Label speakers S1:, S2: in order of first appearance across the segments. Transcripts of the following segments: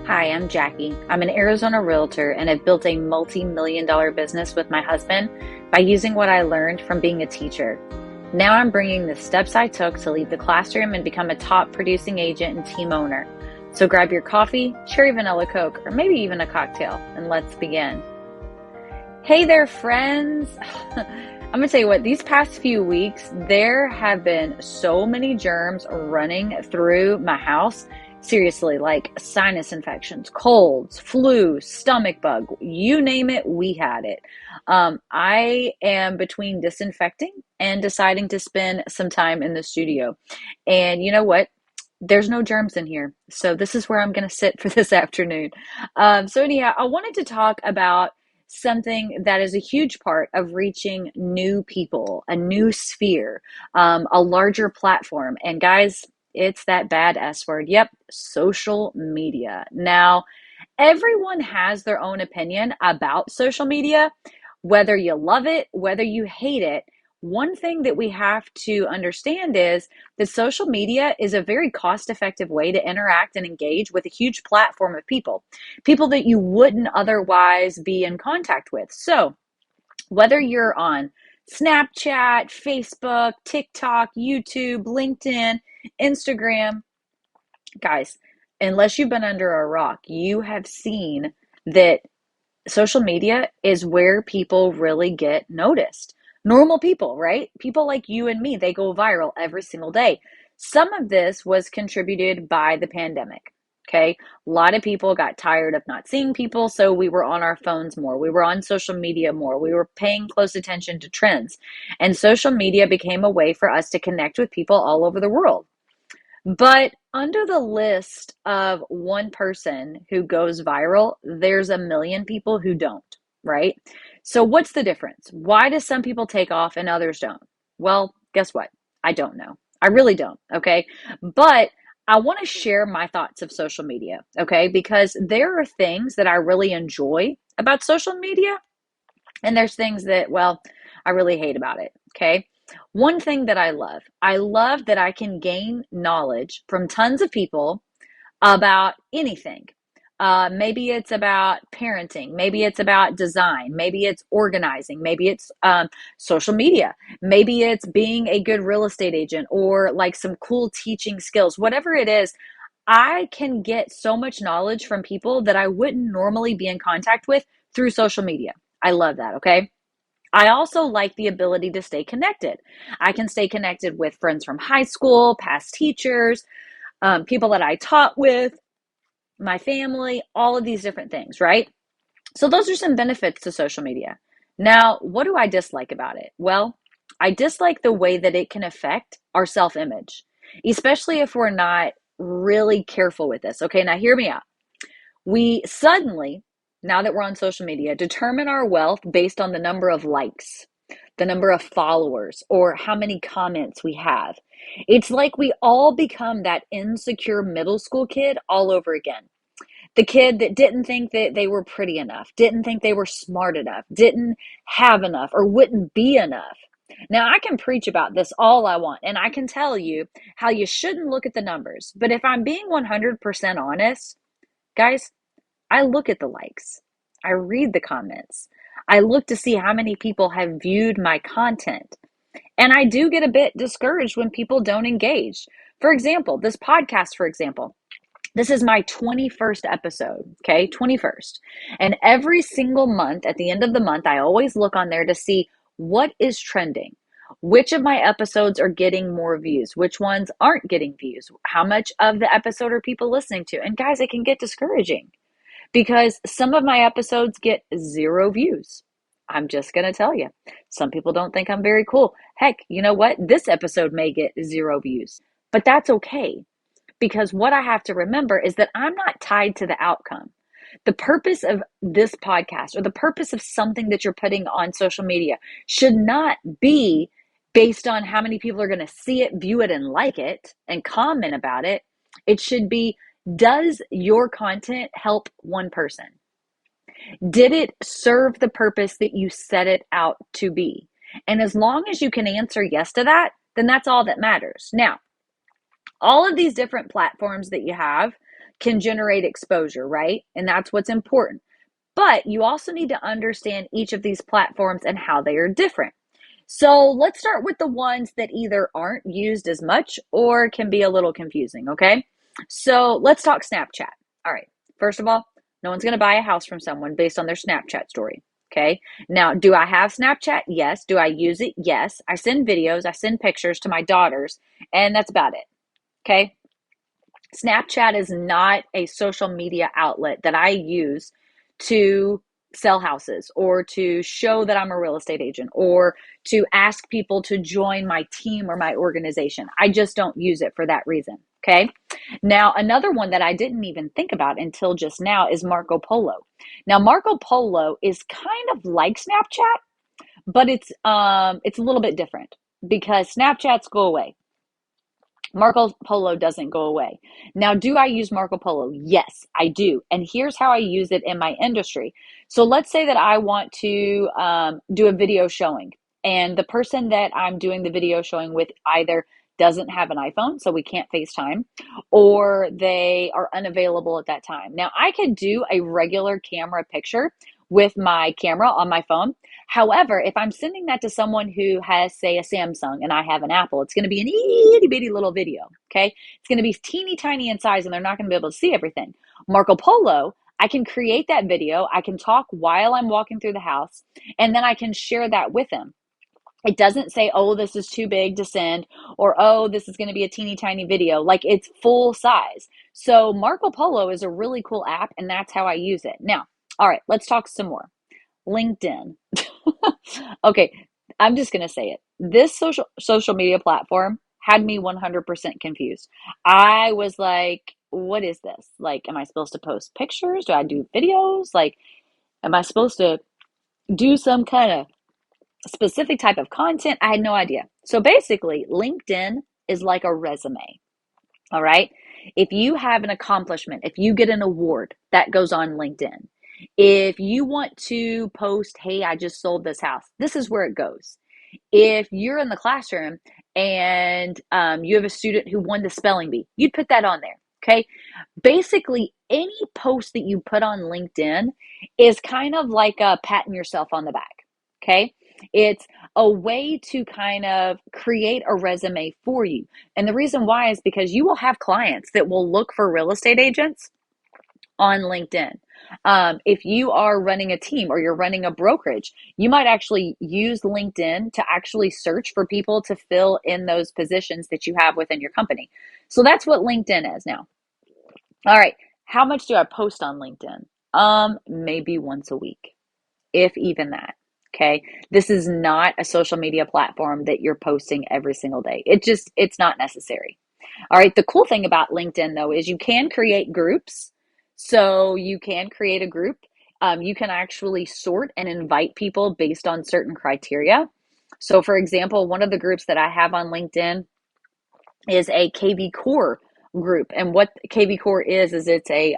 S1: Hi, I'm Jackie. I'm an Arizona realtor and have built a multi-million-dollar business with my husband by using what I learned from being a teacher. Now I'm bringing the steps I took to leave the classroom and become a top producing agent and team owner. So grab your coffee, cherry vanilla Coke, or maybe even a cocktail, and let's begin. Hey there, friends. I'm going to tell you what, these past few weeks, there have been so many germs running through my house. Seriously, like sinus infections, colds, flu, stomach bug, you name it, we had it. I am between disinfecting and deciding to spend some time in the studio. And you know what? There's no germs in here. So this is where I'm going to sit for this afternoon. So anyhow, I wanted to talk about something that is a huge part of reaching new people, a new sphere, a larger platform. And guys, it's that bad S word. Yep, social media. Now, everyone has their own opinion about social media, whether you love it, whether you hate it. One thing that we have to understand is that social media is a very cost effective way to interact and engage with a huge platform of people that you wouldn't otherwise be in contact with. So, whether you're on Snapchat, Facebook, TikTok, YouTube, LinkedIn, Instagram, guys, unless you've been under a rock, you have seen that social media is where people really get noticed. Normal people, right? People like you and me, they go viral every single day. Some of this was contributed by the pandemic. Okay. A lot of people got tired of not seeing people, so we were on our phones more. We were on social media more. We were paying close attention to trends. And social media became a way for us to connect with people all over the world. But under the list of one person who goes viral, there's a million people who don't, right? So what's the difference? Why do some people take off and others don't? Well, guess what? I don't know. I really don't, okay? But I want to share my thoughts of social media, okay? Because there are things that I really enjoy about social media, and there's things that, well, I really hate about it, okay? One thing that I love that I can gain knowledge from tons of people about anything. Maybe it's about parenting. Maybe it's about design. Maybe it's organizing. Maybe it's social media. Maybe it's being a good real estate agent or like some cool teaching skills. Whatever it is, I can get so much knowledge from people that I wouldn't normally be in contact with through social media. I love that, okay? I also like the ability to stay connected. I can stay connected with friends from high school, past teachers, people that I taught with, my family, all of these different things, right? So those are some benefits to social media. Now, what do I dislike about it? Well, I dislike the way that it can affect our self-image, especially if we're not really careful with this. Okay, now hear me out. We suddenly, now that we're on social media, determine our wealth based on the number of likes, the number of followers, or how many comments we have. It's like we all become that insecure middle school kid all over again. The kid that didn't think that they were pretty enough, didn't think they were smart enough, didn't have enough, or wouldn't be enough. Now, I can preach about this all I want, and I can tell you how you shouldn't look at the numbers. But if I'm being 100% honest, guys, I look at the likes. I read the comments. I look to see how many people have viewed my content. And I do get a bit discouraged when people don't engage. For example, this podcast, for example, this is my 21st episode, okay? 21st. And every single month, at the end of the month, I always look on there to see what is trending. Which of my episodes are getting more views? Which ones aren't getting views? How much of the episode are people listening to? And guys, it can get discouraging because some of my episodes get zero views. I'm just going to tell you. Some people don't think I'm very cool. Heck, you know what? This episode may get zero views, but that's okay because what I have to remember is that I'm not tied to the outcome. The purpose of this podcast or the purpose of something that you're putting on social media should not be based on how many people are going to see it, view it, and like it and comment about it. It should be, does your content help one person? Did it serve the purpose that you set it out to be? And as long as you can answer yes to that, then that's all that matters. Now, all of these different platforms that you have can generate exposure, right? And that's what's important. But you also need to understand each of these platforms and how they are different. So let's start with the ones that either aren't used as much or can be a little confusing, okay? So let's talk Snapchat. All right. First of all, no one's going to buy a house from someone based on their Snapchat story. Okay. Now, do I have Snapchat? Yes. Do I use it? Yes. I send videos, I send pictures to my daughters, and that's about it. Okay. Snapchat is not a social media outlet that I use to sell houses or to show that I'm a real estate agent or to ask people to join my team or my organization. I just don't use it for that reason. Okay. Now, another one that I didn't even think about until just now is Marco Polo. Now, Marco Polo is kind of like Snapchat, but it's a little bit different because Snapchats go away. Marco Polo doesn't go away. Now, do I use Marco Polo? Yes, I do. And here's how I use it in my industry. So let's say that I want to do a video showing, and the person that I'm doing the video showing with either doesn't have an iPhone, so we can't FaceTime, or they are unavailable at that time. Now, I could do a regular camera picture with my camera on my phone. However, if I'm sending that to someone who has, say, a Samsung and I have an Apple, it's going to be an itty bitty little video. Okay. It's going to be teeny tiny in size and they're not going to be able to see everything. Marco Polo, I can create that video. I can talk while I'm walking through the house, and then I can share that with them. It doesn't say, oh, this is too big to send, or oh, this is going to be a teeny tiny video. Like, it's full size. So Marco Polo is a really cool app, and that's how I use it. Now, all right, let's talk some more. LinkedIn. Okay, I'm just going to say it. This social media platform had me 100% confused. I was like, what is this? Like, am I supposed to post pictures? Do I do videos? Like, am I supposed to do some kind of specific type of content? I had no idea. So basically, LinkedIn is like a resume. All right. If you have an accomplishment, if you get an award, that goes on LinkedIn. If you want to post, hey, I just sold this house, this is where it goes. If you're in the classroom and you have a student who won the spelling bee, you'd put that on there. Okay. Basically, any post that you put on LinkedIn is kind of like patting yourself on the back. Okay. It's a way to kind of create a resume for you. And the reason why is because you will have clients that will look for real estate agents on LinkedIn. If you are running a team or you're running a brokerage, you might actually use LinkedIn to actually search for people to fill in those positions that you have within your company. So that's what LinkedIn is now. All right. How much do I post on LinkedIn? Maybe once a week, if even that. Okay. This is not a social media platform that you're posting every single day. It's not necessary. All right. The cool thing about LinkedIn, though, is you can create groups. So you can create a group. You can actually sort and invite people based on certain criteria. So, for example, one of the groups that I have on LinkedIn is a KV Core group. And what KV Core is it's a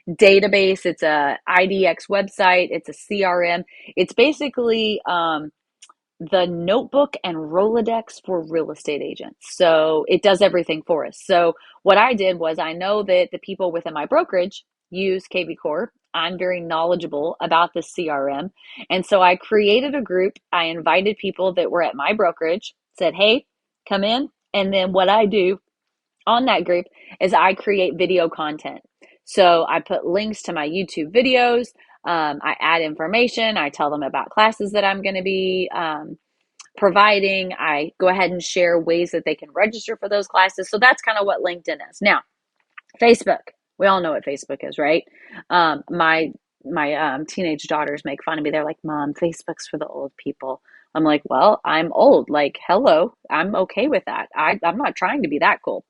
S1: database, it's a IDX website, it's a CRM. It's basically the notebook and Rolodex for real estate agents. So it does everything for us. So what I did was I know that the people within my brokerage use KV Core. I'm very knowledgeable about the CRM. And so I created a group. I invited people that were at my brokerage, said, hey, come in. And then what I do on that group is I create video content. So I put links to my YouTube videos. I add information. I tell them about classes that I'm going to be providing. I go ahead and share ways that they can register for those classes. So that's kind of what LinkedIn is. Now, Facebook. We all know what Facebook is, right? My teenage daughters make fun of me. They're like, Mom, Facebook's for the old people. I'm like, well, I'm old. Like, hello, I'm okay with that. I'm not trying to be that cool.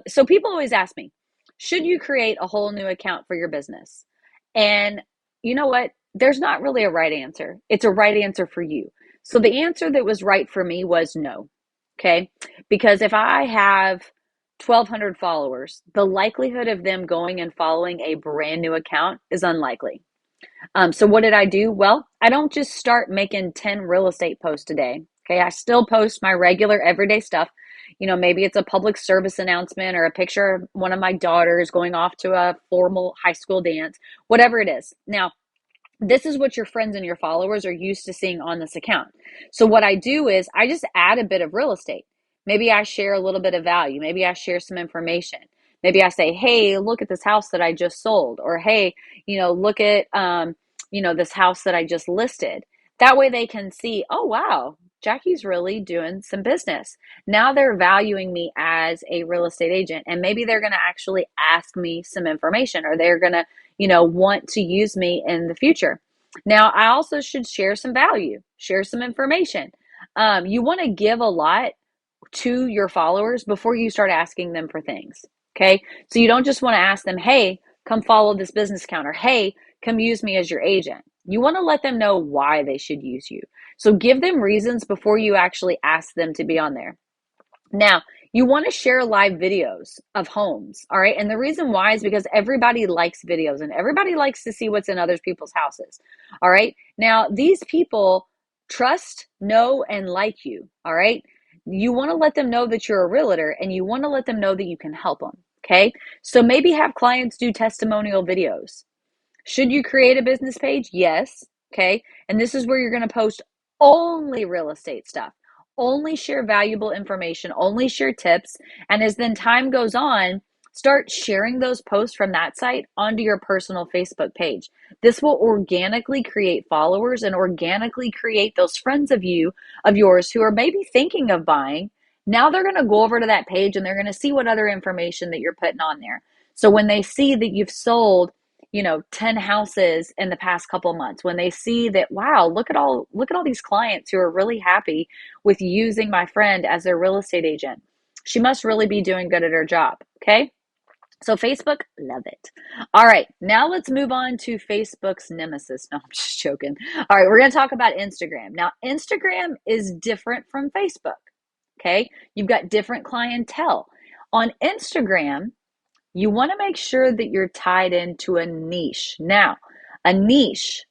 S1: So people always ask me, should you create a whole new account for your business? And you know what? There's not really a right answer. It's a right answer for you. So the answer that was right for me was no. Okay. Because if I have 1,200 followers, the likelihood of them going and following a brand new account is unlikely. So what did I do? Well, I don't just start making 10 real estate posts a day. Okay. I still post my regular everyday stuff. maybe it's a public service announcement or a picture of one of my daughters going off to a formal high school dance, whatever it is. Now, this is what your friends and your followers are used to seeing on this account. So what I do is I just add a bit of real estate. Maybe I share a little bit of value. Maybe I share some information. Maybe I say, hey, look at this house that I just sold. Or, hey, look at, this house that I just listed. That way they can see, oh, wow, Jackie's really doing some business. Now they're valuing me as a real estate agent. And maybe they're going to actually ask me some information, or they're going to want to use me in the future. Now, I also should share some value, share some information. You want to give a lot to your followers before you start asking them for things. Okay. So you don't just want to ask them, hey, come follow this business account, or hey, come use me as your agent. You want to let them know why they should use you. So give them reasons before you actually ask them to be on there. Now, you want to share live videos of homes, all right? And the reason why is because everybody likes videos and everybody likes to see what's in other people's houses, all right? Now, these people trust, know, and like you, all right? You want to let them know that you're a realtor, and you want to let them know that you can help them, okay? So maybe have clients do testimonial videos. Should you create a business page? Yes, okay? And this is where you're going to post only real estate stuff. Only share valuable information, only share tips. And as then time goes on, start sharing those posts from that site onto your personal Facebook page. This will organically create followers and organically create those friends of yours who are maybe thinking of buying. Now they're going to go over to that page and they're going to see what other information that you're putting on there. So when they see that you've sold 10 houses in the past couple months, when they see that, wow, look at all these clients who are really happy with using my friend as their real estate agent. She must really be doing good at her job. Okay. So Facebook, love it. All right. Now let's move on to Facebook's nemesis. No, I'm just joking. All right. We're going to talk about Instagram. Now, Instagram is different from Facebook. Okay. You've got different clientele. On Instagram, you want to make sure that you're tied into a niche. Now, a niche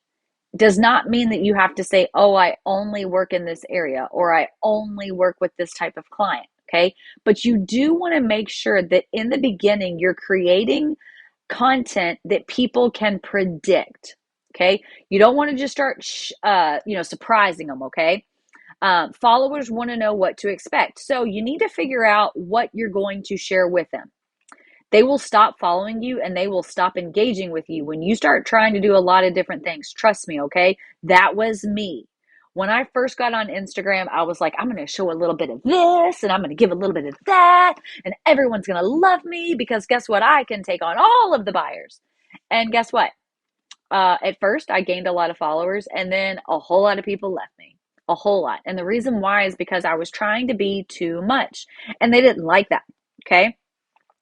S1: does not mean that you have to say, oh, I only work in this area, or I only work with this type of client, okay? But you do want to make sure that in the beginning, you're creating content that people can predict, okay? You don't want to just start, surprising them, okay? Followers want to know what to expect. So you need to figure out what you're going to share with them. They will stop following you and they will stop engaging with you when you start trying to do a lot of different things. Trust me, okay? That was me. When I first got on Instagram, I was like, I'm going to show a little bit of this and I'm going to give a little bit of that, and everyone's going to love me because guess what? I can take on all of the buyers. And guess what? At first, I gained a lot of followers, and then a whole lot of people left me. A whole lot. And the reason why is because I was trying to be too much, and they didn't like that. Okay?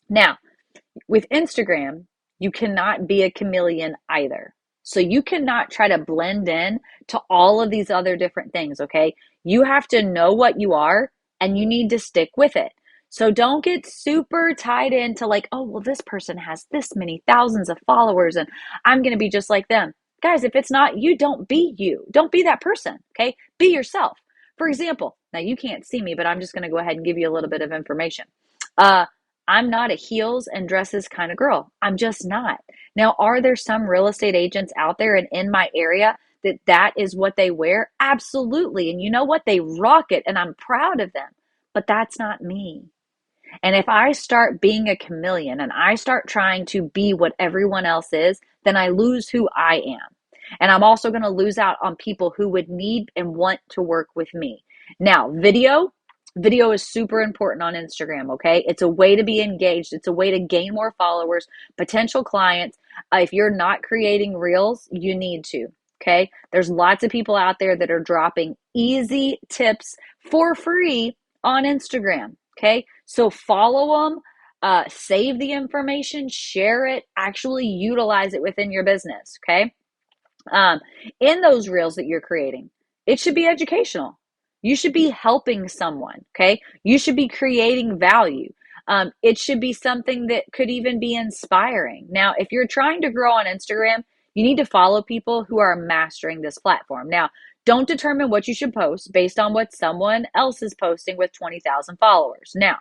S1: Now, with Instagram, you cannot be a chameleon either. So you cannot try to blend in to all of these other different things, okay? You have to know what you are and you need to stick with it. So don't get super tied into like, oh, well, this person has this many thousands of followers and I'm going to be just like them. Guys, if it's not you, don't be you. Don't be that person, okay? Be yourself. For example, now you can't see me, but I'm just going to go ahead and give you a little bit of information. I'm not a heels and dresses kind of girl. I'm just not. Now, are there some real estate agents out there and in my area that is what they wear? Absolutely. And you know what? They rock it and I'm proud of them. But that's not me. And if I start being a chameleon and I start trying to be what everyone else is, then I lose who I am. And I'm also going to lose out on people who would need and want to work with me. Now, Video is super important on Instagram, okay? It's a way to be engaged. It's a way to gain more followers, potential clients. If you're not creating reels, you need to, okay? There's lots of people out there that are dropping easy tips for free on Instagram, okay? So follow them, save the information, share it, actually utilize it within your business, okay? In those reels that you're creating, it should be educational. You should be helping someone, okay? You should be creating value. It should be something that could even be inspiring. Now, if you're trying to grow on Instagram, you need to follow people who are mastering this platform. Now, Don't determine what you should post based on what someone else is posting with 20,000 followers. Now,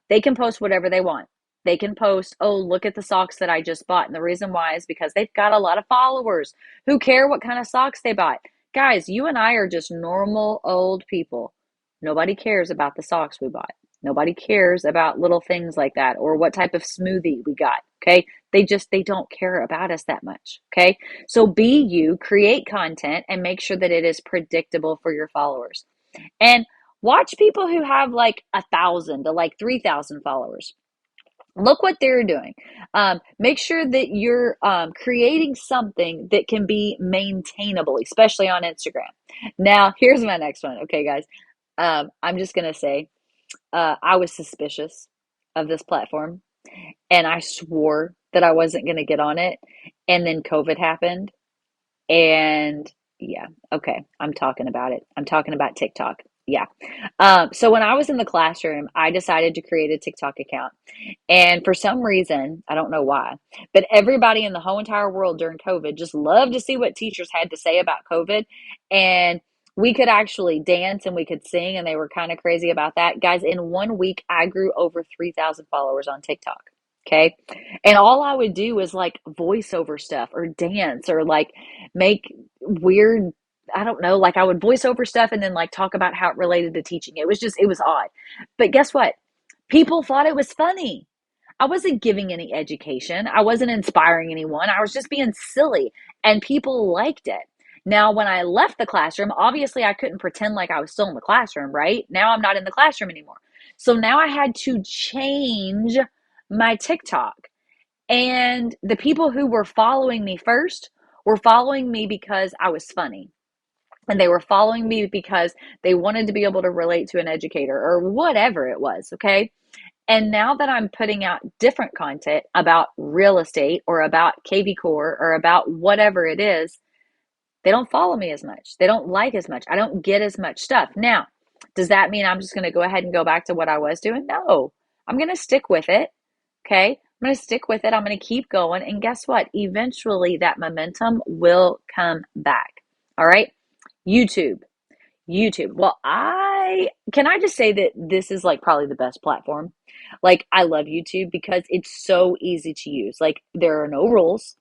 S1: they can post whatever they want. They can post, oh, look at the socks that I just bought. And the reason why is because they've got a lot of followers who care what kind of socks they bought. Guys, you and I are just normal old people. Nobody cares about the socks we bought. Nobody cares about little things like that or what type of smoothie we got. Okay. They don't care about us that much. Okay. So be you, create content and make sure that it is predictable for your followers. And watch people who have like 1,000 to like 3,000 followers. Look what they're doing. Make sure that you're creating something that can be maintainable, especially on Instagram. Now, here's my next one. Okay, guys. I'm just going to say I was suspicious of this platform and I swore that I wasn't going to get on it. And then COVID happened. And yeah, okay, I'm talking about it. I'm talking about TikTok. Yeah. So when I was in the classroom, I decided to create a TikTok account. And for some reason, I don't know why, but everybody in the whole entire world during COVID just loved to see what teachers had to say about COVID. And we could actually dance and we could sing, and they were kind of crazy about that. Guys, in 1 week, I grew over 3,000 followers on TikTok. Okay. And all I would do was like voiceover stuff or dance or like make weird, I don't know, like I would voice over stuff and then like talk about how it related to teaching. It was odd. But guess what? People thought it was funny. I wasn't giving any education. I wasn't inspiring anyone. I was just being silly and people liked it. Now, when I left the classroom, obviously I couldn't pretend like I was still in the classroom, right? Now I'm not in the classroom anymore. So now I had to change my TikTok. And the people who were following me first were following me because I was funny. And they were following me because they wanted to be able to relate to an educator or whatever it was. Okay. And now that I'm putting out different content about real estate or about KV Core or about whatever it is, they don't follow me as much. They don't like as much. I don't get as much stuff. Now, does that mean I'm just going to go ahead and go back to what I was doing? No, I'm going to stick with it. Okay. I'm going to stick with it. I'm going to keep going. And guess what? Eventually that momentum will come back. All right. YouTube. YouTube. Well, I just say that this is like probably the best platform. Like I love YouTube because it's so easy to use. Like there are no rules.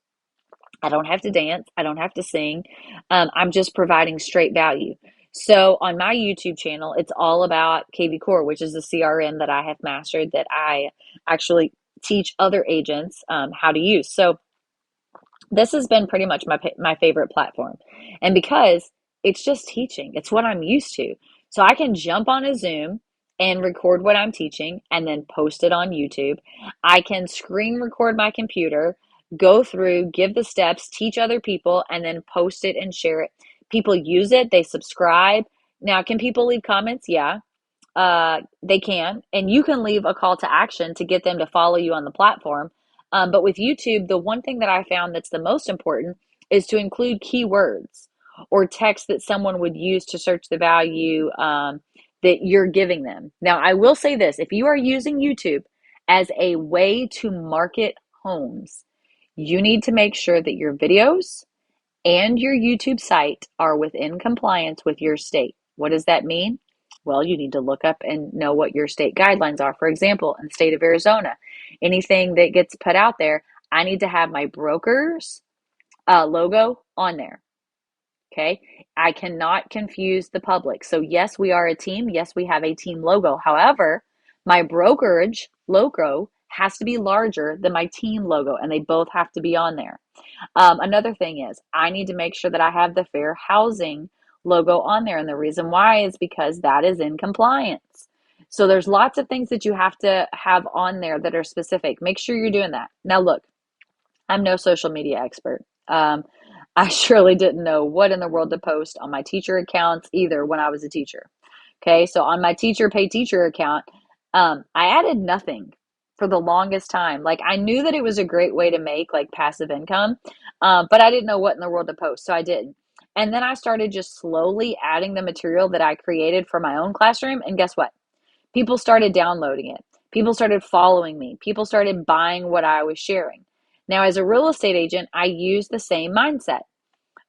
S1: I don't have to dance. I don't have to sing. I'm just providing straight value. So on my YouTube channel, it's all about KV Core, which is the CRM that I have mastered that I actually teach other agents how to use. So this has been pretty much my favorite platform. And because it's just teaching, it's what I'm used to. So I can jump on a Zoom and record what I'm teaching and then post it on YouTube. I can screen record my computer, go through, give the steps, teach other people, and then post it and share it. People use it, they subscribe. Now, can people leave comments? Yeah, they can. And you can leave a call to action to get them to follow you on the platform. But with YouTube, the one thing that I found that's the most important is to include keywords or text that someone would use to search the value that you're giving them. Now, I will say this, if you are using YouTube as a way to market homes, you need to make sure that your videos and your YouTube site are within compliance with your state. What does that mean? Well, you need to look up and know what your state guidelines are. For example, in the state of Arizona, anything that gets put out there, I need to have my broker's logo on there. Okay. I cannot confuse the public. So, yes, we are a team. Yes, we have a team logo. However, my brokerage logo has to be larger than my team logo, and they both have to be on there. Another thing is I need to make sure that I have the fair housing logo on there. And the reason why is because that is in compliance. So there's lots of things that you have to have on there that are specific. Make sure you're doing that. Now, look, I'm no social media expert. I surely didn't know what in the world to post on my teacher accounts either when I was a teacher. Okay, so on my teacher pay teacher account, I added nothing for the longest time. Like I knew that it was a great way to make like passive income, but I didn't know what in the world to post, so I didn't. And then I started just slowly adding the material that I created for my own classroom, and guess what? People started downloading it. People started following me. People started buying what I was sharing. Now, as a real estate agent, I use the same mindset.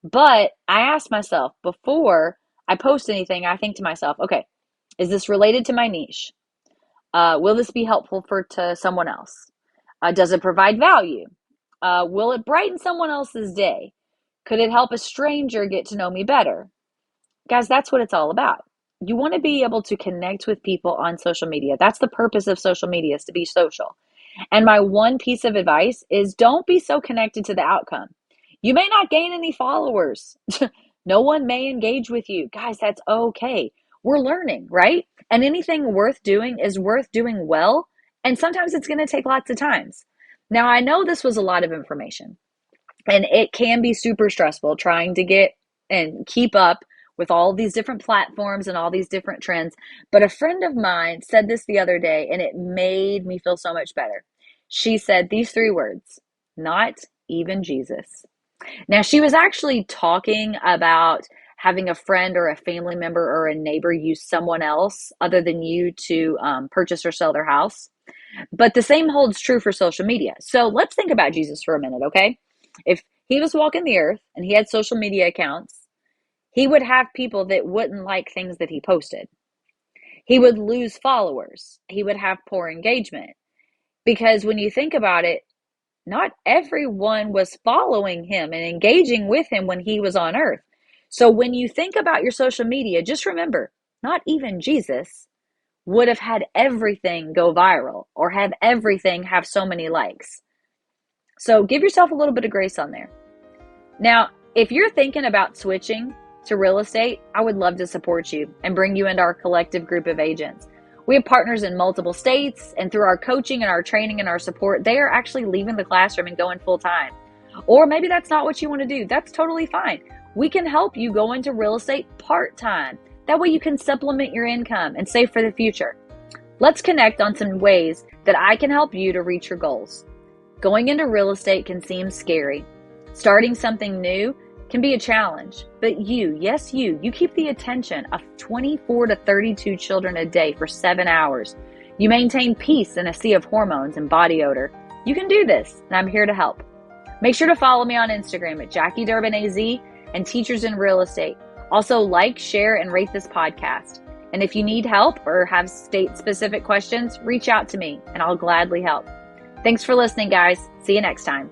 S1: But I ask myself before I post anything, I think to myself, okay, is this related to my niche? Will this be helpful to someone else? Does it provide value? Will it brighten someone else's day? Could it help a stranger get to know me better? Guys, that's what it's all about. You want to be able to connect with people on social media. That's the purpose of social media, is to be social. And my one piece of advice is don't be so connected to the outcome. You may not gain any followers. No one may engage with you. Guys, that's okay. We're learning, right? And anything worth doing is worth doing well. And sometimes it's going to take lots of times. Now, I know this was a lot of information, and it can be super stressful trying to get and keep up with all these different platforms and all these different trends. But a friend of mine said this the other day, and it made me feel so much better. She said these three words: not even Jesus. Now, she was actually talking about having a friend or a family member or a neighbor use someone else other than you to purchase or sell their house. But the same holds true for social media. So let's think about Jesus for a minute, okay? If he was walking the earth and he had social media accounts, he would have people that wouldn't like things that he posted. He would lose followers. He would have poor engagement. Because when you think about it, not everyone was following him and engaging with him when he was on earth. So when you think about your social media, just remember, not even Jesus would have had everything go viral or have everything have so many likes. So give yourself a little bit of grace on there. Now, if you're thinking about switching to real estate, I would love to support you and bring you into our collective group of agents. We have partners in multiple states, and through our coaching and our training and our support, they are actually leaving the classroom and going full time. Or maybe that's not what you want to do. That's totally fine. We can help you go into real estate part-time. That way you can supplement your income and save for the future. Let's connect on some ways that I can help you to reach your goals. Going into real estate can seem scary. Starting something new can be a challenge, but yes, you keep the attention of 24 to 32 children a day for 7 hours. You maintain peace in a sea of hormones and body odor. You can do this, and I'm here to help. Make sure to follow me on Instagram at Jackie Durbin AZ and Teachers in Real Estate. Also, like, share, and rate this podcast. And if you need help or have state-specific questions, reach out to me, and I'll gladly help. Thanks for listening, guys. See you next time.